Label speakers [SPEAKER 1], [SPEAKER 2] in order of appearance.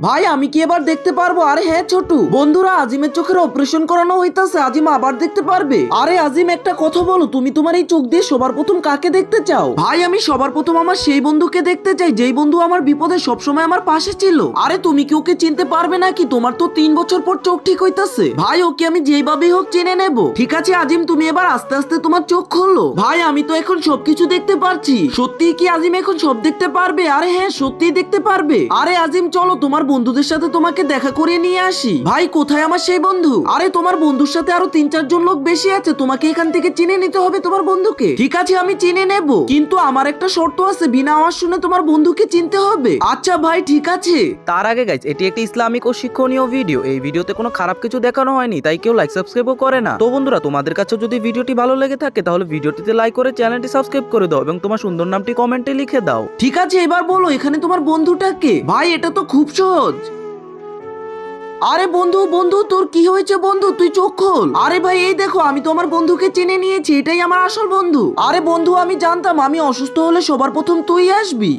[SPEAKER 1] ভাই আমি কি এবার দেখতে পারবো? আরে হ্যাঁ ছোটু। বন্ধুরা আজিমের চোখের অপারেশন করানো হইতাছে, আজিম আবার দেখতে পারবে। আরে আজিম একটা কথা বলো, তুমি তোমার এই চোখ দিয়ে সবার প্রথম কাকে দেখতে চাও? ভাই আমি সবার প্রথম আমার সেই বন্ধুকে দেখতে চাই যেই বন্ধু আমার বিপদে সবসময় আমার পাশে ছিল। আরে তুমি কি ওকে চিনতে পারবে নাকি? তোমার তো 3 বছর পর চোখ ঠিক হইতাছে। ভাই ওকে আমি যেইভাবেই হোক চিনে নেব। ঠিক আছে আজিম, তুমি এবার আস্তে আস্তে তোমার চোখ খোলো। ভাই আমি তো এখন সবকিছু দেখতে পারছি। সত্যি কি আজিম এখন সব দেখতে পারবে? আরে হ্যাঁ সত্যি দেখতে পারবে। আরে আজিম চলো তোমার বন্ধুদের সাথে তোমাকে দেখা করিয়ে নিয়ে আসি। ভাই কোথায় আমার সেই বন্ধু? আরে তোমার বন্ধুর সাথে আরো 3-4 জন লোক বেশি আছে, তোমাকে এখান থেকে চিনে নিতে হবে তোমার বন্ধুকে। ঠিক আছে আমি চিনে নেব, কিন্তু আমার একটা শর্ত আছে, বিনা আওয়াজ শুনে তোমার বন্ধুকে চিনতে হবে। আচ্ছা ভাই ঠিক আছে।
[SPEAKER 2] তার আগে গাইজ এটি একটি ইসলামিক ও শিক্ষণীয় ভিডিও। এই ভিডিওতে কোনো খারাপ কিছু দেখানো হয়নি, তাই কেউ লাইক সাবস্ক্রাইবও করে না। তো বন্ধুরা তোমাদের কাছে যদি ভিডিওটি ভালো লেগে থাকে তাহলে ভিডিওটিতে লাইক করে চ্যানেলটি সাবস্ক্রাইব করে দাও এবং তোমার সুন্দর নামটি কমেন্টে লিখে দাও।
[SPEAKER 1] ঠিক আছে এবার বলো এখানে তোমার বন্ধুটাকে। ভাই এটা তো খুব সহজ। আরে বন্ধু বন্ধু তোর কি হয়েছে বন্ধু? তুই চোখ খোল। আরে ভাই এই দেখো আমি তো আমার বন্ধুকে চিনে নিয়েছি, এটাই আমার আসল বন্ধু। আরে বন্ধু আমি জানতাম আমি অসুস্থ হলে সবার প্রথম তুই আসবি।